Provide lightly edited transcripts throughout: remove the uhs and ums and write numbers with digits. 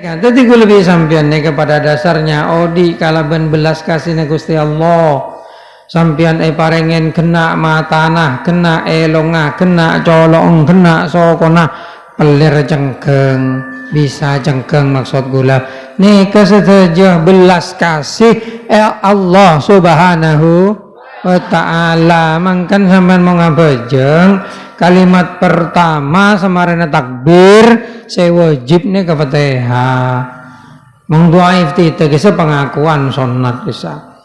neka dadi kula lebih sampean neka pada dasarnya odi kalaban belas kasihna Gusti Allah sampean parengen kena matanah kena elongah kena colong kena sokona pelir jengkeng bisa jengkeng maksud gula neka setuju belas kasih Allah subhanahu wa ta'ala mangkan sampean mau ngabejeng kalimat pertama samarana takbir saya wajib nih ke Fatihah mengdoa iftitah pengakuan sunat bisa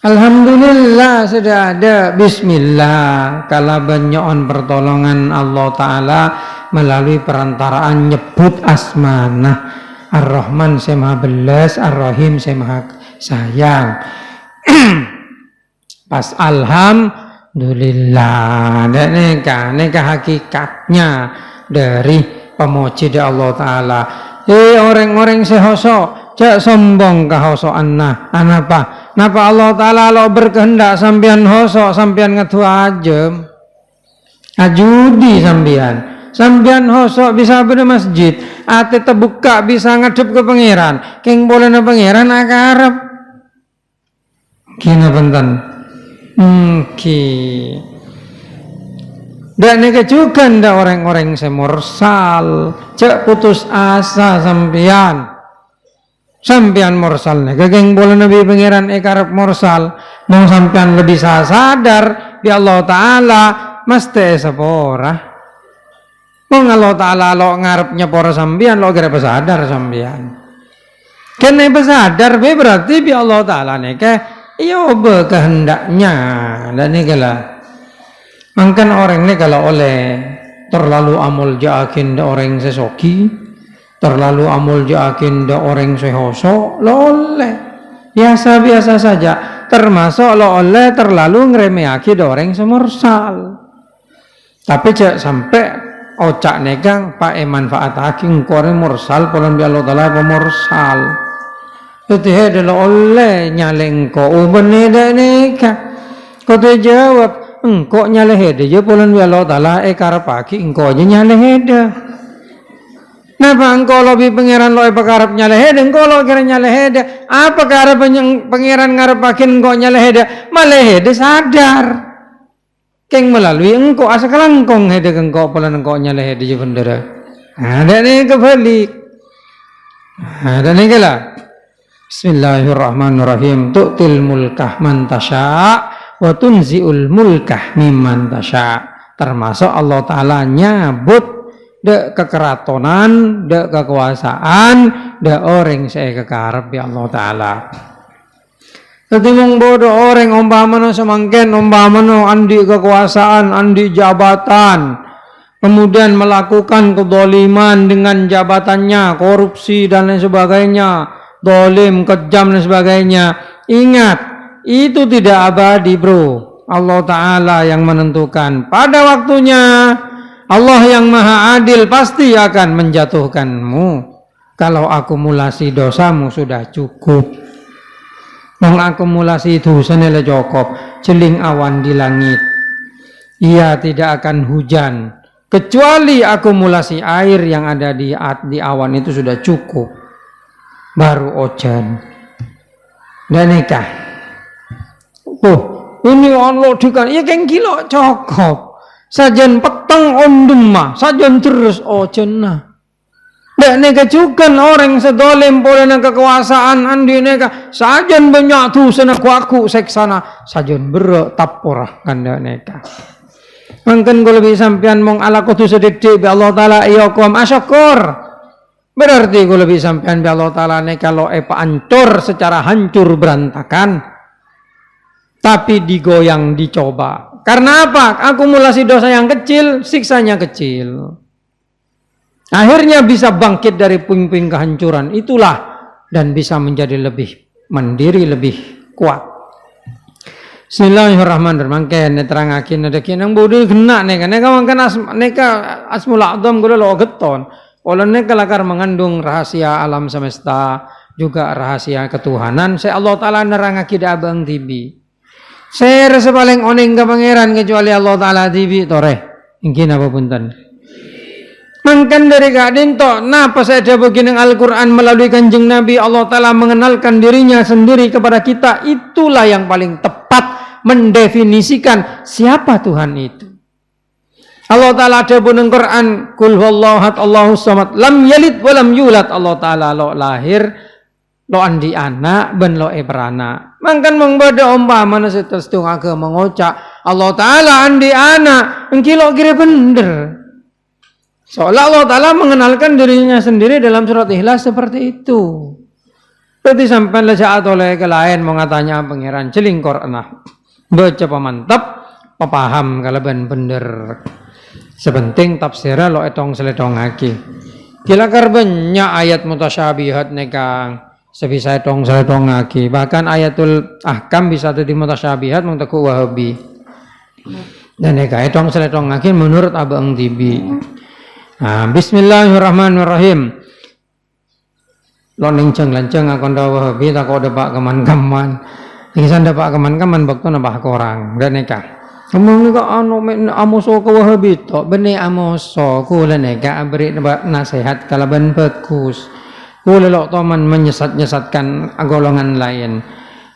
alhamdulillah sudah ada bismillah kalaban nyoon pertolongan Allah Ta'ala melalui perantaraan nyebut asmana Ar-Rahman saya maha belas Ar-Rahim saya maha sayang pas alhamdulillah dan neka hakikatnya dari pemuji di Allah Ta'ala orang-orang sehosok cak sombong kehosokan anapa Allah Ta'ala lo berkehendak sampean hosok sampean ngetua ajem ajudi sampean hosok bisa pada masjid ate terbuka bisa ngadep ke pangeran keng boleh na pangeran akarep kina benten dan neka juga ndak orang-orang semorsal cak putus asa sampean morsal neka geng boleh nabi pangeran karep morsal mau sampean lebih sadar di Allah Ta'ala mesti sepora mau Allah Ta'ala lo ngarep nyepora sampean lo gara sadar sampean kena sadar berarti bi Allah Ta'ala neka iya kehendaknya dan ini lah mangkan orang ini kalau oleh terlalu amul jaakin da orang sesoki terlalu amul jaakin da orang sehoso lo oleh biasa-biasa saja termasuk lo oleh terlalu ngeremeaki da orang semorsal tapi cak sampai ocak negang pak manfaat haking kore morsal polan bi Allah Ta'ala pemorsal itu adalah oleh nyaleng ko ubeneda neka kau jawab engkau nyalehede je polan bi Allah Ta'ala karepaki engkau aja nyalehede napa engkau lebih pangeran lo pakarep nyalehede engkau lo kira nyalehede apa karep pangeran ngarepakin engkau nyalehede malehede sadar keng melalui engkau asa kelangkong hede engkau polan engkau nyalehede je bendera ada nih kebalik ada nih kala Bismillahirrahmanirrahim tu'til mulkah man tasya wa tunzi'ul mulkah mimman tasya termasuk Allah Ta'ala nyabut de kekeratonan de kekuasaan de orang saya kekarep ya Allah Ta'ala ketimung bodoh orang umpamana semangken umpamana andi kekuasaan andi jabatan kemudian melakukan kezaliman dengan jabatannya korupsi dan lain sebagainya dolim, kejam dan sebagainya ingat itu tidak abadi bro Allah Ta'ala yang menentukan pada waktunya Allah yang maha adil pasti akan menjatuhkanmu kalau akumulasi dosamu sudah cukup mengakumulasi dosa nilai cukup celing awan di langit ia tidak akan hujan kecuali akumulasi air yang ada di awan itu sudah cukup baru hujan dan nikah ini Allah dikan iya keng kilo cukup sajen petang ondema sajen terus hujan dan nikah juga orang sedolim boleh nak kekuasaan andi nikah sajen banyak tu sana aku seksana sajen berak tapurah kanda nikah mungkin kalau bisa sampean mong ala kutu sedikit bi Allah Ta'ala iyakum asyakur berarti kalau lebih sampean bi Allah Ta'ala nih kalau hancur secara hancur berantakan tapi digoyang dicoba karena apa akumulasi dosa yang kecil siksanya kecil akhirnya bisa bangkit dari puing-puing kehancuran itulah dan bisa menjadi lebih mandiri lebih kuat Bismillahirrahmanirrahim mangken neterangakin ada kinang budi kena neka asmul a'dzam gula lo geton olehnya kelakar mengandung rahasia alam semesta juga rahasia ketuhanan saya Allah Ta'ala nerangaki da abang tibi saya rasa paling oneng ke pangeran kecuali Allah Ta'ala tibi toreh ingin apa punten Mangkan dari kadin to, napa saya begini Al-Quran melalui kanjeng Nabi Allah Ta'ala mengenalkan dirinya sendiri kepada kita. Itulah yang paling tepat mendefinisikan siapa Tuhan itu. Allah Ta'ala ada pun Quran, Qul huwallahu ahad Allahus samad, lam yalid walam yulad. Allah Ta'ala lo lahir, lo andi anak, ben lo berana. Mangkan mengbada umpama setelah setung agama mengocak Allah Ta'ala andi anak, engkilo kira bener. Seolah Allah Ta'ala mengenalkan dirinya sendiri dalam surat Ikhlas seperti itu. Berarti sampai lesaat oleh ke lain mengatanya pangeran celingkor enak. Baca pemantap, paham kalau bener. Sepenting tafsirnya lo etong seletong lagi. Kila banyak ayat mutasyabihat nekang. Sebisa etong seletong lagi. Bahkan ayatul ahkam bisa jadi mutasyabihat mengteku wahabi. Dan neka etong seletong lagi menurut Abang Tibi. Nah, bismillahirrahmanirrahim. Lo nenceng lanceng akon dawa wahabi tak kau dapat keman-keman. Isan dapat keman-keman bakto nambah korang. Dan neka. Kamu ni anu amoso ke wahabi to bene amoso kula neka beri nasihat kalaban bagus. Kula lo toman menyesatkan golongan lain.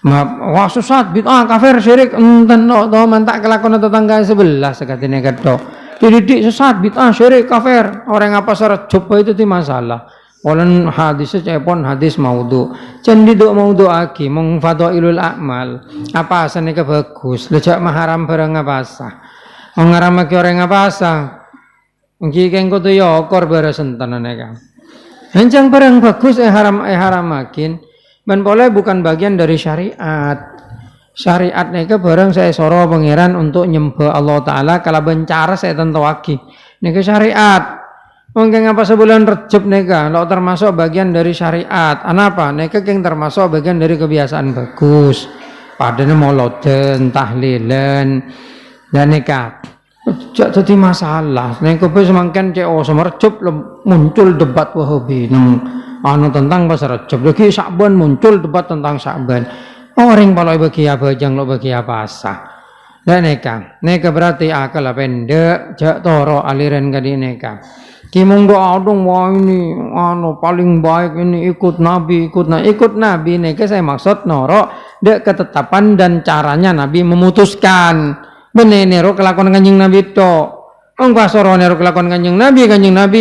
Wah susah bid'ah kafir syirik enten lo toman tak kelakon tetangga sebelah sekatine kedo. Dididik sesat bid'ah syirik kafir. Orang apa syarat coba itu ti masalah. Walan hadisnya cepon hadis maudhu. Cendi do maudhu aki mong fadailul a'mal. Apa asane ke bagus. Lejak maharam barang apa sah. Mengaram aki orang apa sah. Engki keng kudu yokor barasentan neka. Hencang barang bagus haram makin. Ben boleh bukan bagian dari syariat. Syariat neka barang saya soro pangeran untuk nyembah Allah Ta'ala kalau bencara saya tentu aki. Neka syariat. Mungkin apa sebulan Rejab neka lo termasuk bagian dari syariat. Anapa? Neka yang termasuk bagian dari kebiasaan bagus. Padahal moloden, tahlilan dan neka. Jadi masalah. Neka pun semakin CEO sama Rejab muncul debat Wahabi tentang bahasa Rejab. Lagi Sya'ban muncul debat tentang Sya'ban. Orang kalau bagi apa jang lo bagi apa sah. Dan neka berarti akal pendek. Jak toro aliran kadi neka. Kimong doa dong wah ini paling baik ini ikut Nabi nih saya maksud noro dek ketetapan dan caranya Nabi memutuskan benenero kelakuan kanjeng Nabi to engkau soro nero kelakuan kanjeng Nabi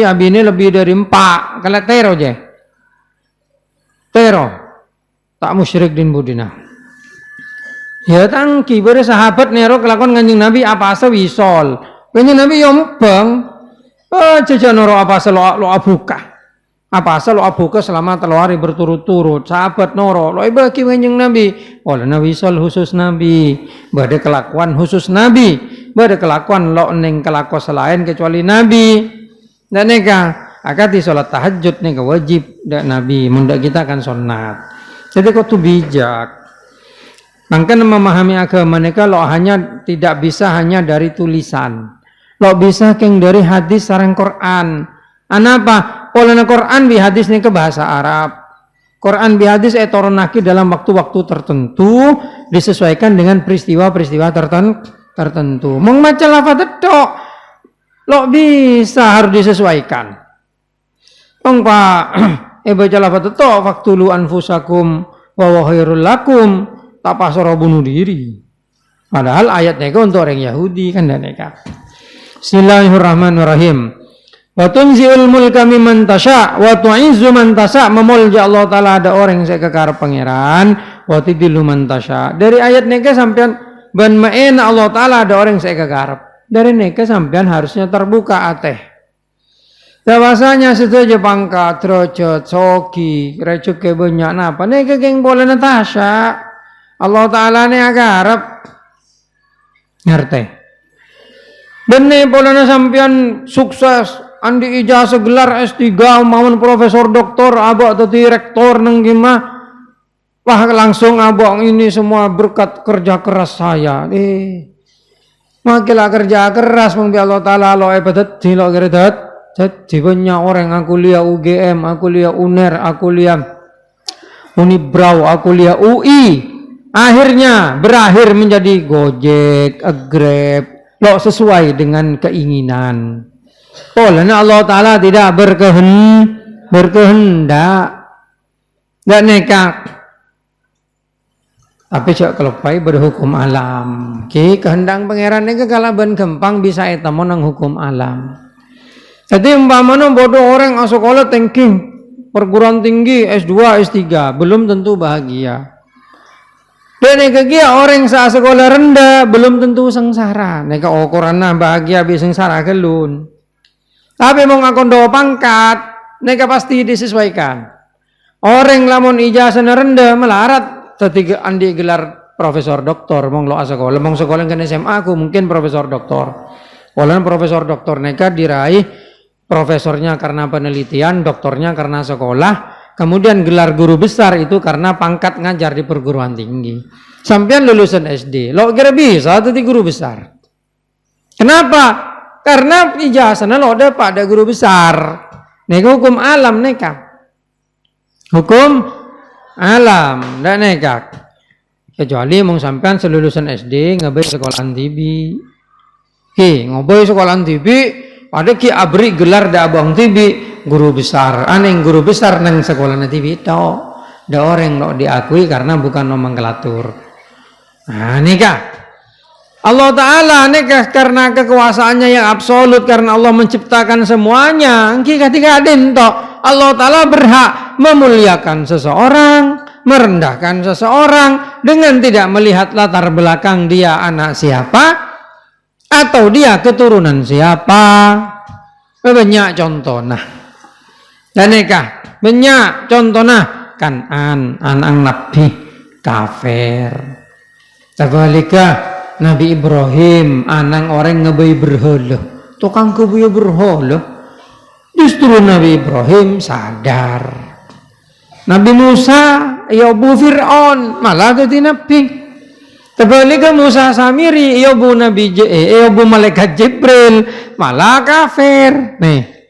abi ini lebih dari 4 kalau tero tak musyrik din budina ya tangki beri sahabat nero kelakuan kanjeng Nabi apa asa wisol kanjeng Nabi yombang jajan noro apa selo lo abuka selama 3 hari berturut-turut sahabat noro lo bagi kanjeng Nabi oleh Nabi sol khusus Nabi bade kelakuan khusus Nabi bade kelakuan lo neng kelakuan selain kecuali Nabi dan neka akati sholat tahajud neka wajib dak Nabi munda kita kan sunat jadi kau tuh bijak mungkin memahami agama neka lo hanya tidak bisa hanya dari tulisan. Lo bisa keng dari hadis sareng Quran. Anapa? Oleh Quran bi hadis ni ke bahasa Arab. Quran bi hadis turunake dalam waktu-waktu tertentu disesuaikan dengan peristiwa-peristiwa tertentu. Mong maca lafaz tok. Lo bisa harus disesuaikan. Mong Pak baca lafaz tok faqtulu anfusakum wa khairul lakum tak pasoro bunuh diri. Padahal ayatnya itu untuk orang Yahudi kan dan mereka. Bismillahirrahmanirrahim. Wa tunzi'ul mulka mimman tasya' wa tu'izzu man tasya' memulja Allah Ta'ala ada orang yang saya kekarep pangeran wa tidillu man tasya'. Dari ayat neka sampean ban maena Allah Ta'ala ada orang yang saya kekarep. Dari neka sampean harusnya terbuka ateh. Bahasanya setuju pangkat, derajat, sogi, rezeki banyak napa. Neka geng boleh natasya. Allah Ta'ala ni agarap. Ngerti? Bene polana sampean sukses andi ijazah gelar S3 maupun profesor doktor abang atau direktor nang gimana wah langsung abang ini semua berkat kerja keras saya makilah kerja keras mungkin Allah Ta'ala lo ibadat lo geredat jadi banyak orang aku lihat UGM aku lihat UNER aku lihat Unibrau aku lihat UI akhirnya berakhir menjadi Gojek, Grab lo sesuai dengan keinginan Polanya Allah Ta'ala tidak berkehendak. Tidak nekak. Tapi cak kelupai berhukum alam. Ki kehendak pangeran ini kekalaban gampang bisa etamo nang hukum alam. Jadi umpamanya bodoh orang sekolah tinggi, perguruan tinggi S2, S3 belum tentu bahagia. Dan neka orang saat sekolah rendah belum tentu sengsara. Neka ukuranna bahagia bisa sengsara kelun. Tapi mau ngakondo pangkat, neka pasti disesuaikan. Orang lamun ijazah rendah melarat ketiga andi gelar profesor doktor mong lo sekolah mong sekolah kan SMA aku mungkin profesor doktor. Walaupun profesor doktor neka diraih profesornya karena penelitian, doktornya karena sekolah, kemudian gelar guru besar itu karena pangkat ngajar di perguruan tinggi. Sampean lulusan SD, lo kira bisa tadi guru besar. Kenapa? Karena ijazahnya lo ada pada guru besar. Neka hukum alam neka. Hukum alam dan nekak. Kecuali mung sampean selulusan SD ngabai sekolahan tibi. Ki ngabai sekolahan tibi ada ki abri gelar da abang tibi guru besar. Aneh guru besar nang sekolahan tibi tau. Da orang no diakui karena bukan nomenklatur. Nah nikah. Allah Ta'ala nikah karena kekuasaannya yang absolut karena Allah menciptakan semuanya. Ki ketika adento Allah Ta'ala berhak memuliakan seseorang, merendahkan seseorang dengan tidak melihat latar belakang dia anak siapa atau dia keturunan siapa. Banyak contoh nah. Dan nikah banyak contoh nah kan anak Nabi kafir. Tabalika Nabi Ibrahim anak orang ngebai berhala. Tukang kebuya berhala. Justru Nabi Ibrahim sadar. Nabi Musa, ya bu Fir'aun, malah jadi Nabi. Terbalik Musa Samiri, ya bu malaikat Jibril, malah kafir. Nih.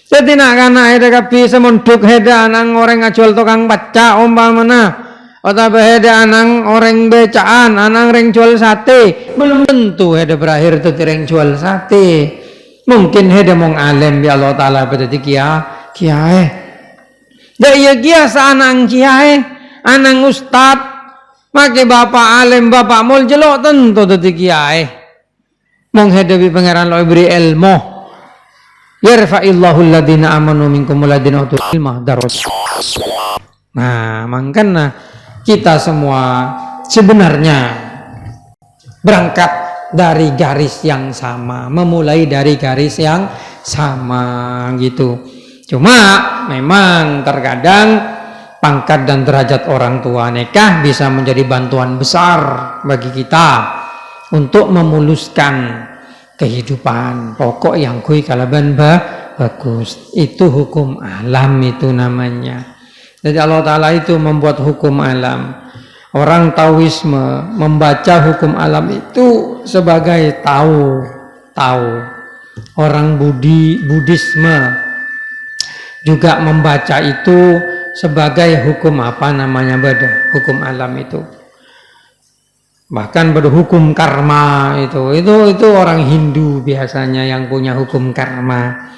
Jadi nak kana ada kapi semunduk heda anang orang ngajol tukang baca umpamana. Atau heda anang orang becaan, anang reng jual sate. Belum tentu heda berakhir tu reng jual sate. Mungkin heda mong alim bi Allah Ta'ala berarti kiai. Da iya kiasa anang kiai, anang ustad, make bapak alim, bapak mul jelok tentu dadi kiai. Mong heda bi pangeran lo beri ilmu. Yarfa'illahu alladhina amanu minkum walladhina utul ilma darajat. Nah, makanya kita semua sebenarnya berangkat dari garis yang sama, memulai dari garis yang sama gitu. Cuma memang terkadang pangkat dan derajat orang tua nikah bisa menjadi bantuan besar bagi kita untuk memuluskan kehidupan pokok yang kui kalaban bagus. Itu hukum alam itu namanya. Jadi Allah Ta'ala itu membuat hukum alam. Orang Taoisme membaca hukum alam itu sebagai tahu. Orang Buddhisme juga membaca itu sebagai hukum apa namanya hukum alam itu. Bahkan berhukum karma itu orang Hindu biasanya yang punya hukum karma.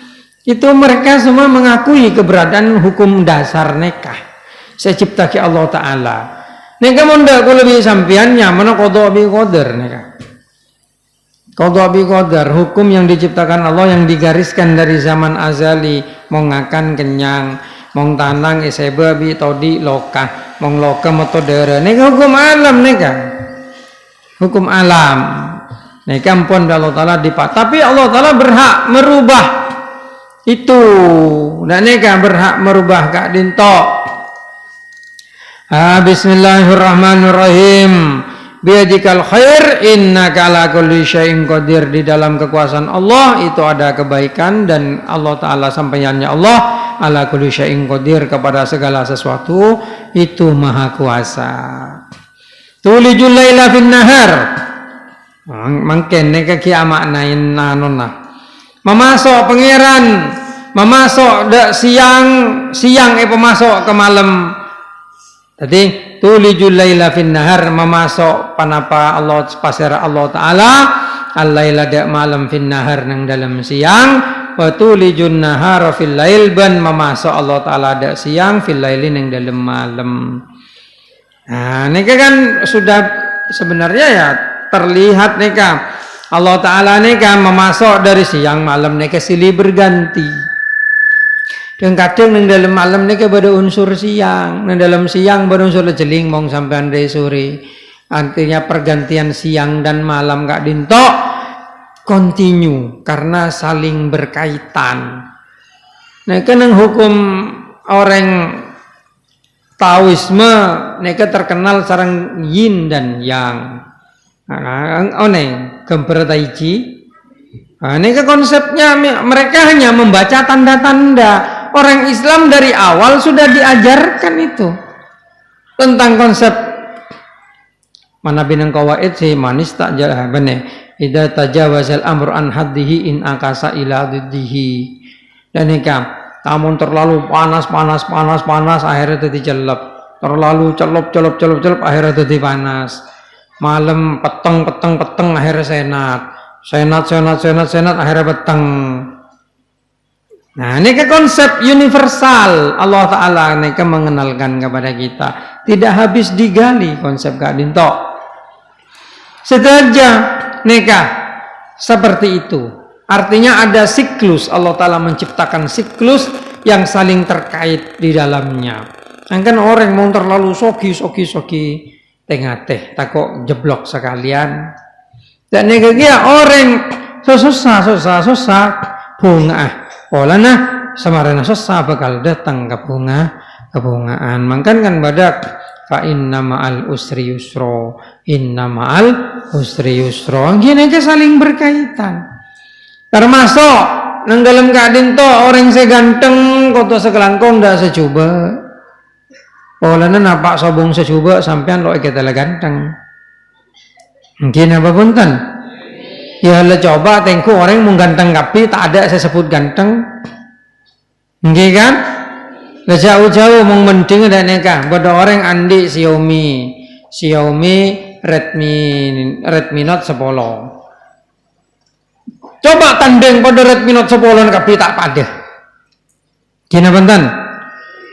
Itu mereka semua mengakui keberadaan hukum dasar nikah. Saya ciptaki Allah Ta'ala. Neka munda aku lebih sampiannya mana qada bi qadar neka. Qada bi qadar hukum yang diciptakan Allah yang digariskan dari zaman azali mong ngakan kenyang, mong tanang iseba bi todi loka, mong loka metodere. Neka hukum alam neka. Hukum alam. Neka ampun Allah Ta'ala tapi Allah Ta'ala berhak merubah itu. Dan neka berhak merubah kak dinto. Bismillahirrahmanirrahim. Biadikal khair innaka ala kulli syai'in qadir. Di dalam kekuasaan Allah itu ada kebaikan dan Allah Ta'ala sampaiannya Allah ala kulli syai'in qadir kepada segala sesuatu itu maha kuasa. Tulijul laila fin nahar. Mungkin neka kia maknain nanonna. Memasok pangeran, memasok siang pemasok ke malam. Jadi tulijul laila fin nahar memasok panapa Allah pasir Allah Ta'ala al-laila da malam fin nahar nang dalam siang wa tulijun nahara fil lail ban memasok Allah taala ada siang fil laili ning dalem malam. Nah, nika kan sudah sebenarnya ya terlihat nika Allah taala nika memasok dari siang malam nika silih berganti. Dan kadang ning dalam malam nika pada unsur siang, ning dalam siang berunsur jeling mong sampean dari sore. Artinya pergantian siang dan malam Kak Dinto continue karena saling berkaitan. Nah, kenang hukum orang Taoisme mereka terkenal sarang yin dan yang. Gambar tai chi. Nah, ini konsepnya mereka hanya membaca tanda-tanda. Orang Islam dari awal sudah diajarkan itu tentang konsep mana binang kawaid si manis tak jalan bener. Idza tajawazal amru an haddihi in akasa ila diddihi. Dan nikah kamu terlalu panas akhirnya jadi celep. Terlalu celup akhirnya jadi panas. Malam peteng akhirnya senat akhirnya peteng. Nah, ini konsep universal Allah Ta'ala ini mengenalkan kepada kita. Tidak habis digali konsep Kak Dinto. Saja nikah seperti itu. Artinya ada siklus. Allah Ta'ala menciptakan siklus yang saling terkait di dalamnya. Kan orang mau terlalu soki tengah teh takut jeblok sekalian. Dan nikah orang susah bunga. Polana samarana susah bakal datang ke bungaan. Mangkan kan badak fa inna ma'al usri yusra. Inna ma'al usri yusra. Gini aja saling berkaitan. Termasuk nang dalam keadaan to orang seganteng koto sekelangkong dah secoba. Polana napak sobong secoba sampean lo kita ganteng. Mungkin apa punten? Ya le coba tengku orang mau ganteng tapi tak ada saya sebut ganteng. Nggih kan? Le jauh-jauh mau mending ada nikah. Bodo orang andi Xiaomi Redmi Note 10. Coba tanding pada Redmi Note 10 tapi tak pada. Gina benten?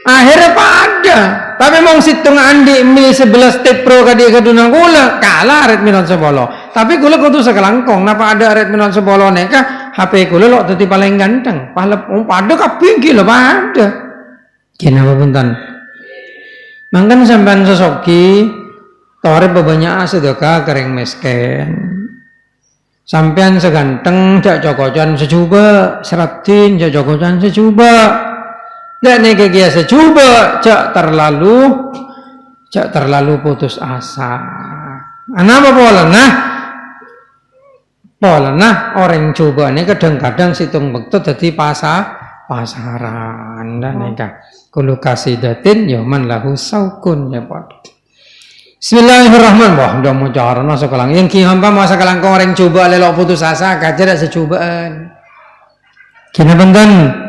Akhirnya pada. Tapi mau situng andi Mi 11 Tab Pro kadi kaduna kula kalah Redmi Note 10. Tapi kula kudu sekelangkong napa ada Redmi Note 10 neka HP kula lo dadi paling ganteng. Pada kabeh iki lho pada. Kena apa punten? Mangkan sampean sesoki tore bebanyak sedekah kering miskin. Sampean seganteng jak cokocan secoba, seratin jak cokocan secoba. Dan neka kia secoba jak terlalu putus asa. Anapa polana orang coba ini kadang-kadang situng betul jadi pasaran dan neka kulu kasidatin yaman lahu saukun ya Pak. Bismillahirrahmanirrahim. Wah, udah mau carana sekelang yang ki hamba masa kelang orang coba lelok putus asa kajar secobaan. Kena benten.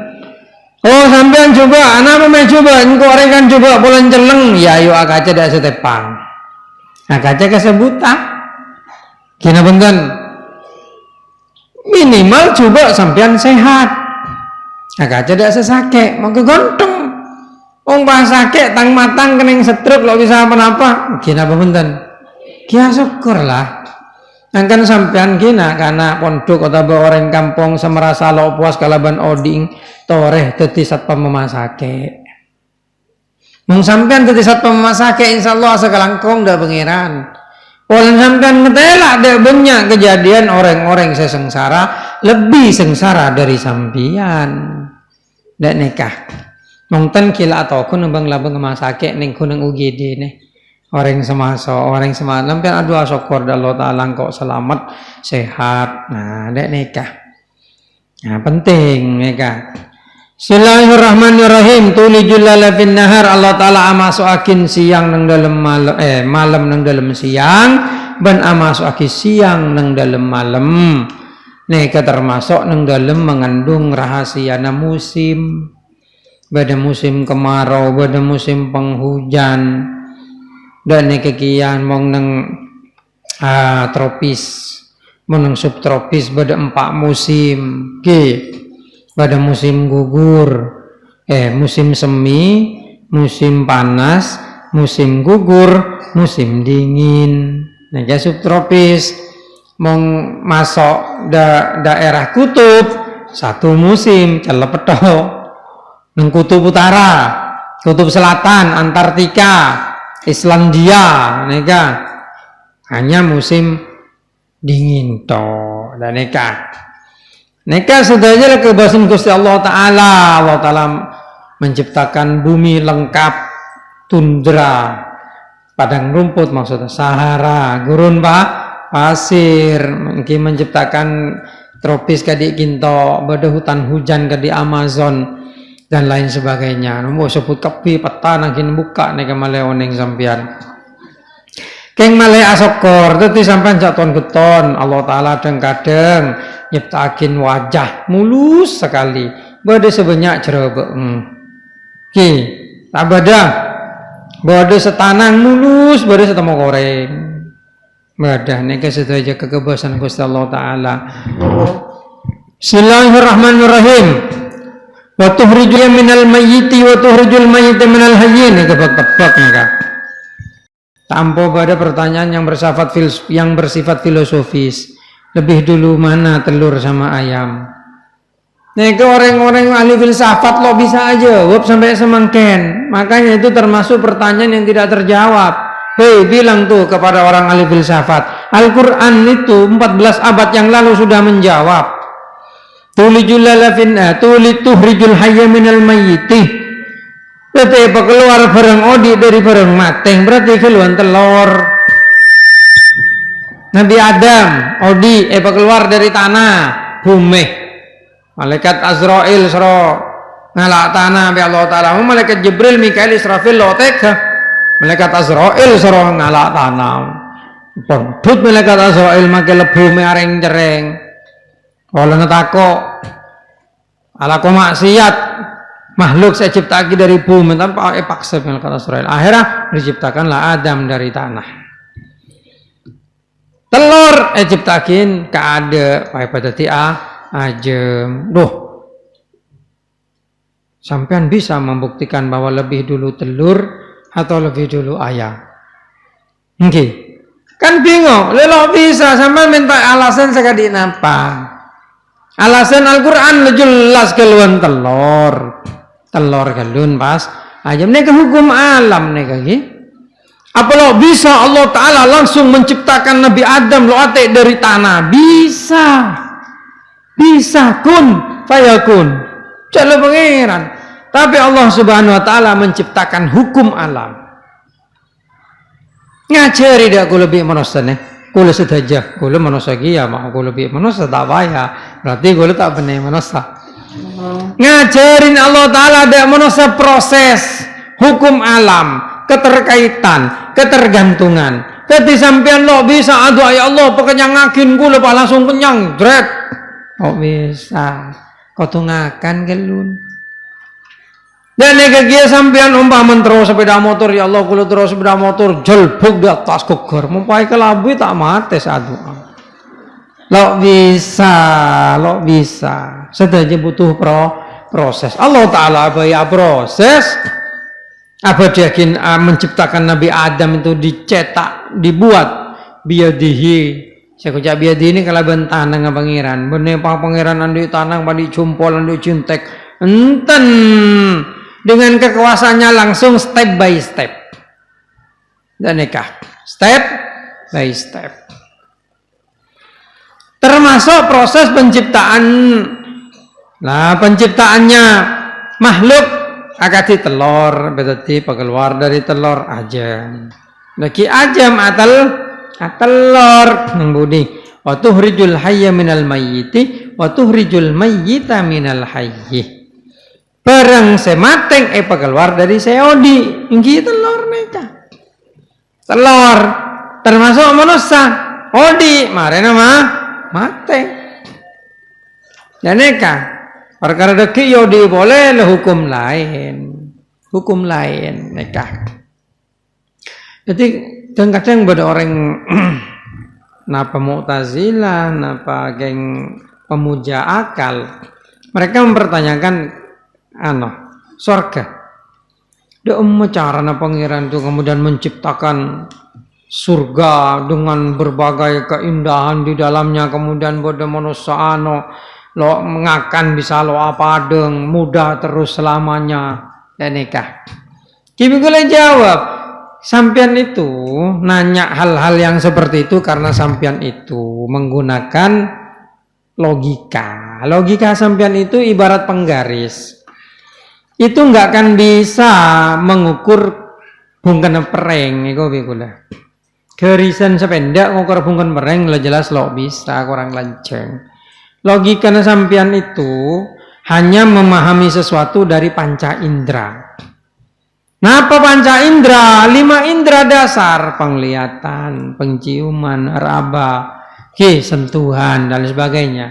Oh sampean coba, anak mau coba, engkau orang kan coba bulan celeng, ya yuk akaca dah setepang, akaca kesebuta, kena benten, minimal coba sampean sehat, akaca dah sesake, mau keganteng, pas sakit tang matang kening stroke lo bisa apa-apa, kena benten, kia syukur lah. Angkan sampean kina karena pondok atau orang kampung semerasa lo puas kalaban oding toreh dadi satpam memasake. Mung sampean dadi satpam memasake insyaallah sekelangkong dah pangeran. Polen sampean ngetela ada banyak kejadian orang-orang sesengsara lebih sengsara dari sampean. Dak nikah. Mung ten kila atau kun bang labang memasake ning kuneng UGD nih. Orang semalam kan aduh syukur Allah Ta'ala kok selamat sehat. Nah dek nikah. Nah penting nikah. Bismillahirrahmanirrahim. Tulijul laila fin nahar. Allah Ta'ala amasuakin siang nang dalam malam nang dalam siang ban amasuakin siang nang dalam malam. Nikah termasuk nang dalam mengandung rahasia musim. Pada musim kemarau, pada musim penghujan. Dan kekian mong nang tropis, mong nang subtropis pada 4 musim. pada musim gugur, musim semi, musim panas, musim gugur, musim dingin. Nah, subtropis mong masuk daerah kutub satu musim celepeto. Nang kutub utara, kutub selatan, Antartika, Islandia, neka hanya musim dingin toh. Dan neka sudahnya kebebasan Gusti Allah Ta'ala menciptakan bumi lengkap, tundra, padang rumput maksudnya, Sahara, gurun pasir, mungkin menciptakan tropis kadi kinto, beda hutan hujan kadi Amazon dan lain sebagainya. Mau sebut kepi peta nangkin buka neka male oneng sampian. Keng male asokor tadi sampean jaton geton Allah Ta'ala kadang nyiptakin wajah mulus sekali, beda sebanyak cerobek. Ki, tak beda setanang mulus, beda setemu goreng. Beda neka situ aja kebebasan Gusti Allah Ta'ala. Bismillahirrahmanirrahim. Wa tukhrijul minal mayyiti wa tukhrijul mayyita minal hayyi. Neka bak-bak neka. Tanpa pada pertanyaan yang bersifat filosofis. Lebih dulu mana telur sama ayam? Nah, ke orang-orang ahli filsafat lo bisa aja jawab sampai semangken. Makanya itu termasuk pertanyaan yang tidak terjawab. Hei, bilang tuh kepada orang ahli filsafat. Al-Quran itu 14 abad yang lalu sudah menjawab. Tulijul hayya minal mayyiti. Berarti keluar barang odi dari barang mateng, berarti keluar telur. Nabi Adam odi keluar dari tanah bumi. Malaikat Azrail soro ngalak tanah bi Allah Ta'ala. Malaikat Jibril, Mikail, Israfil lotek. Malaikat Azrail soro ngalak tanah. Pendut malaikat Azrail make lebu areng jereng. Kalau ngetako ala ko maksiat makhluk saya ciptakan dari bumi tanpa paksa malaikat Azrail. Akhirnya diciptakanlah Adam dari tanah. Telur ciptakin keada pada ajem. Sampean bisa membuktikan bahwa lebih dulu telur atau lebih dulu ayam? Okay. Kan bingung, lelo bisa sampean minta alasan sekali napa? Alasan Al-Quran jelas keluar telur galun pas ayam. Neka hukum alam neka gi. Apa lo bisa Allah Ta'ala langsung menciptakan Nabi Adam lo ate dari tanah? Bisa kun fayakun. Jalo pangeran. Tapi Allah Subhanahu Wa Ta'ala menciptakan hukum alam. Ngajari dah aku lebih manusia nih. Kula sedajah, kula manusia ya, mau kula lebih manusia tak payah. Berarti kula tak benar manusia. Ngajarin Allah Ta'ala ada manusia proses hukum alam, keterkaitan, ketergantungan. Jadi sampean lo bisa aduh ya Allah pekenyangakin kula pak langsung kenyang, dret. Oh bisa, kau tungakan gelun. Dan nega sampean umpama terus sepeda motor ya Allah kula terus sepeda motor jelbuk di atas keger mempai kelabu tak mati doa. Lo bisa sedaya butuh proses. Allah Ta'ala ya proses apa dia menciptakan Nabi Adam itu dicetak dibuat biadihi. Saya ucap biadihi ini kalau bentanang pangeran bener pangeran andi tanang andi jumpol andi cintek enten dengan kekuasaannya langsung step by step. Dan nikah step by step. Termasuk proses penciptaan. Nah, penciptaannya makhluk akati telur, berarti keluar dari telur ajam. Lagi ajam telur nembudi. Wa tuhrijul hayya minal mayyiti wa tuhrijul mayyita minal hayyi. Barang semateng keluar dari seodi. Ini telur mereka. Telur termasuk manusia. Odi marena mateng. Dan neka perkara deki yodi boleh hukum lain neka. Jadi kadang-kadang ada orang napa Mu'tazilah, napa geng pemuja akal Mereka mempertanyakan surga. Carana pangeran itu kemudian menciptakan surga dengan berbagai keindahan di dalamnya, kemudian bodo manusia lo mengakan bisa lo apa deng mudah terus selamanya dan nikah. Kimi boleh jawab, sampean itu nanya hal-hal yang seperti itu karena sampean itu menggunakan logika. Logika sampean itu ibarat penggaris. Itu nggak akan bisa mengukur bungkana pereng iku bikulah. Garisan sependek ngukur bungkana pereng lah jelas lo bisa kurang lanceng. Logikanya sampean itu hanya memahami sesuatu dari panca indera. Nah, apa panca indera? 5 indera dasar, penglihatan, penciuman, raba, sentuhan dan sebagainya.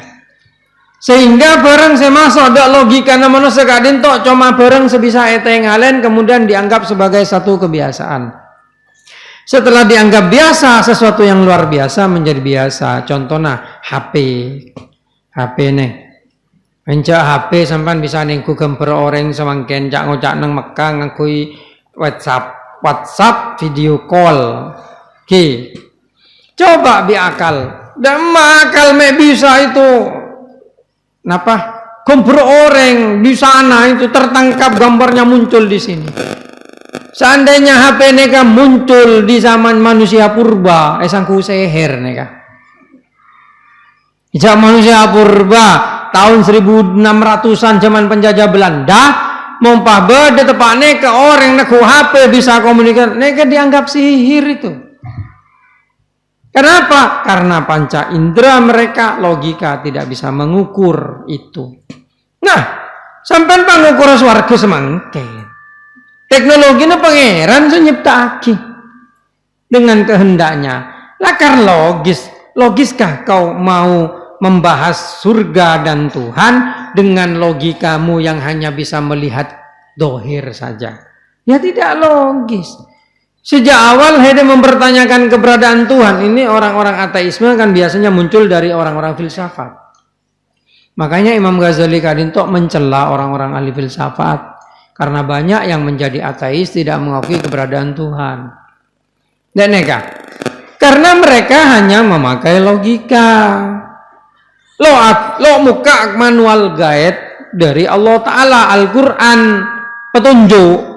Sehingga barang saya masuk ada logika namanya sekadin tok cuma barang sebisa ngalen kemudian dianggap sebagai satu kebiasaan. Setelah dianggap biasa, sesuatu yang luar biasa menjadi biasa. Contohnya HP nih. Mencak HP sampai bisa nengku gambar orang semangken cak ngocak nang Mekah ngakui WhatsApp video call. Coba biakal. Dan akal me bisa itu. Kenapa? Gambar orang di sana itu tertangkap gambarnya muncul di sini. Seandainya HP neka muncul di zaman manusia purba, sangku seher neka. Zaman manusia purba tahun 1600-an zaman penjajah Belanda, mompah beda tepane ke orang neku HP bisa komunikasi, neka dianggap sihir itu. Kenapa? Karena panca indera mereka logika tidak bisa mengukur itu. Nah, sampai pengukur swarga semangke. Teknologinya pangeran nyiptake dengan kehendaknya. Lakar logiskah kau mau membahas surga dan Tuhan dengan logikamu yang hanya bisa melihat dohir saja? Ya tidak logis. Sejak awal Hede mempertanyakan keberadaan Tuhan. Ini orang-orang ateisme kan biasanya muncul dari orang-orang filsafat. Makanya Imam Ghazali kadintok mencela orang-orang ahli filsafat. Karena banyak yang menjadi ateis tidak mengakui keberadaan Tuhan. Dan neka. Karena mereka hanya memakai logika. Lo muka manual guide dari Allah Ta'ala Al-Quran petunjuk.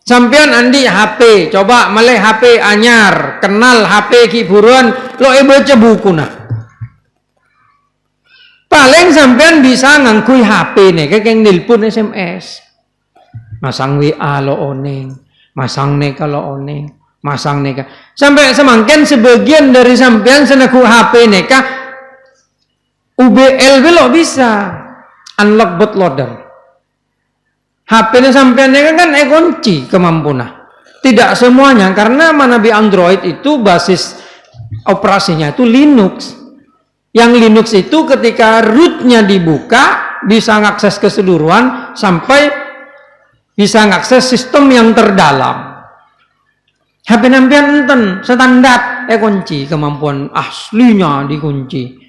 Sampean andi HP, coba malih HP anyar, kenal HP ki buruan, lo baca buku nah. Paling sampean bisa ngangkui HP nih, kayak nelpon SMS. Masang WA lo oneng, masang neka lo oneng, masang neka. Sampai semangken sebagian dari sampean senaku HP neka, UBL lo bisa unlock bootloader. HP-nya sampeannya kan kunci kemampuan. Tidak semuanya karena manabi Android itu basis operasinya itu Linux. Yang Linux itu ketika rootnya dibuka bisa mengakses keseluruhan sampai bisa mengakses sistem yang terdalam. HP sampean enten standar kunci kemampuan aslinya dikunci.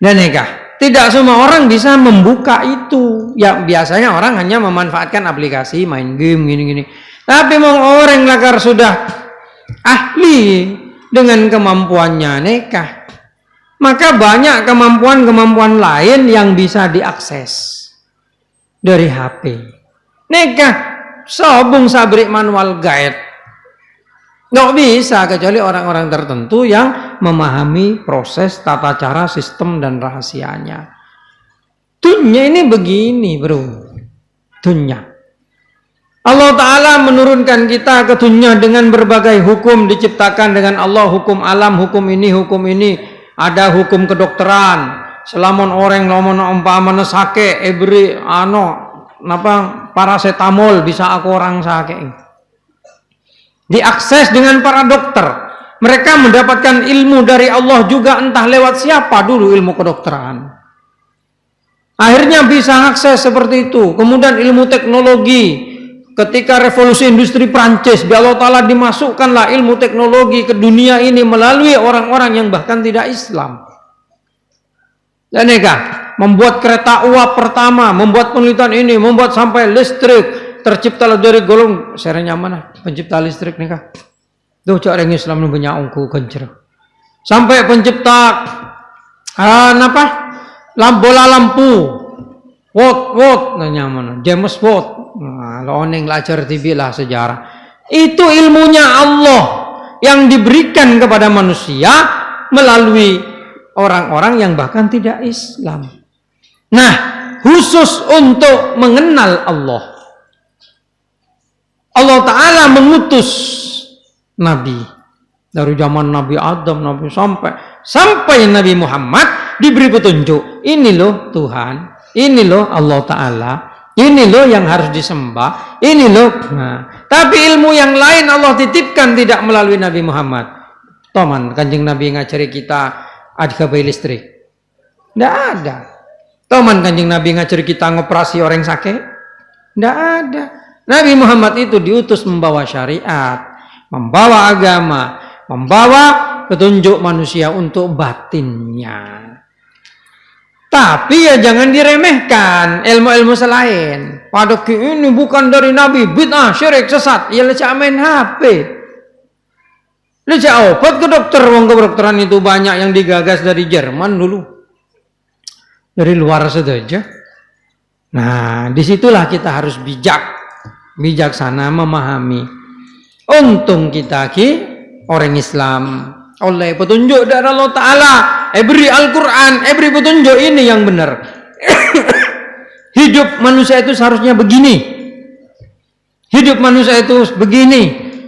Dan nikah. Tidak semua orang bisa membuka itu. Ya biasanya orang hanya memanfaatkan aplikasi, main game gini-gini. Tapi mau orang lakar sudah ahli dengan kemampuannya nekah. Maka banyak kemampuan-kemampuan lain yang bisa diakses dari HP. Nekah sobung sabrik manual guide. Nggak bisa kecuali orang-orang tertentu yang memahami proses, tata cara, sistem, dan rahasianya. Dunia ini begini bro. Dunia. Allah Ta'ala menurunkan kita ke dunia dengan berbagai hukum diciptakan dengan Allah. Hukum alam, hukum ini, hukum ini. Ada hukum kedokteran. Selamun orang ngomong umpamanya sake, paracetamol bisa aku orang sake. Diakses dengan para dokter. Mereka mendapatkan ilmu dari Allah juga entah lewat siapa dulu ilmu kedokteran. Akhirnya bisa akses seperti itu. Kemudian ilmu teknologi. Ketika revolusi industri Prancis, Allah Ta'ala dimasukkanlah ilmu teknologi ke dunia ini melalui orang-orang yang bahkan tidak Islam. Dan membuat kereta uap pertama, membuat penelitian ini, membuat sampai listrik, terciptalah dari golong serenya mana pencipta listrik nih kak. Tuh cak orang Islam punya ongku kencer. Sampai pencipta bola lampu, Watt, nanya mana, James Watt. Nah, lo oneng lajar TV lah sejarah. Itu ilmunya Allah yang diberikan kepada manusia melalui orang-orang yang bahkan tidak Islam. Nah, khusus untuk mengenal Allah, Allah Ta'ala mengutus Nabi dari zaman Nabi Adam, Nabi sampai Nabi Muhammad diberi petunjuk. Ini loh Tuhan, ini loh Allah Ta'ala, ini loh yang harus disembah, ini loh. Nah, tapi ilmu yang lain Allah titipkan tidak melalui Nabi Muhammad. Toman kanjeng Nabi ngajari kita adgabai listrik, tidak ada. Toman kanjeng Nabi ngajari kita ngoperasi orang sakit, tidak ada. Nabi Muhammad itu diutus membawa syariat, membawa agama, membawa petunjuk manusia untuk batinnya. Tapi ya jangan diremehkan ilmu-ilmu selain. Pada ini bukan dari Nabi, bid'ah, syirik, sesat. Ya lecak main HP. Lecak obat ke dokter. Wong kedokteran itu banyak yang digagas dari Jerman dulu. Dari luar saja. Nah, disitulah kita harus bijaksana memahami. Untung kita orang Islam oleh petunjuk dari Allah Ta'ala, beri Al-Quran, beri petunjuk ini yang benar. Hidup manusia itu seharusnya begini, hidup manusia itu begini,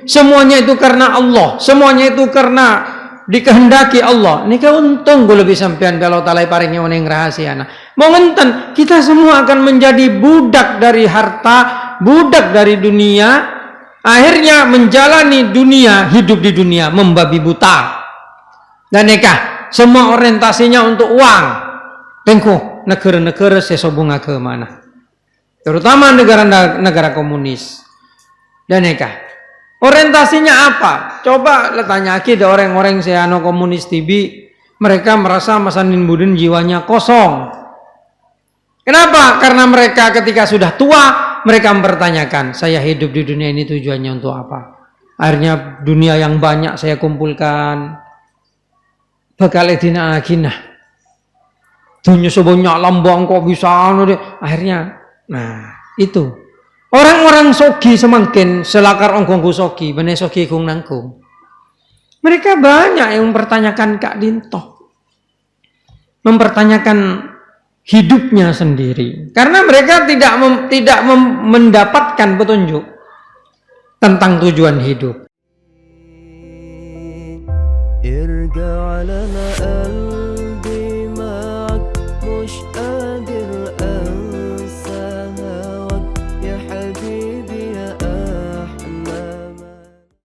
semuanya itu karena Allah, semuanya itu karena dikehendaki Allah. Ini untung gue lebih sampean kalau Allah paringnya oneng rahasia. Mau ngenten kita semua akan menjadi budak dari harta, budak dari dunia, akhirnya menjalani dunia, hidup di dunia membabi buta. Dan nikah semua orientasinya untuk uang. Tengku negara-negara sesobong agama, terutama negara-negara komunis. Dan nikah orientasinya apa? Coba tanya kita orang-orang seano komunis TV, mereka merasa masanin budin jiwanya kosong. Kenapa? Karena mereka ketika sudah tua, mereka mempertanyakan, saya hidup di dunia ini tujuannya untuk apa? Akhirnya dunia yang banyak saya kumpulkan, bakal edina aginah. Dunia sebanyak lambang kok bisa akhirnya. Nah, itu. Orang-orang sogi semakin selakar ongkongku sogi, bener sogi kung nangkung. Mereka banyak yang mempertanyakan Kak Dinto. Mempertanyakan hidupnya sendiri. Karena mereka tidak mendapatkan petunjuk tentang tujuan hidup.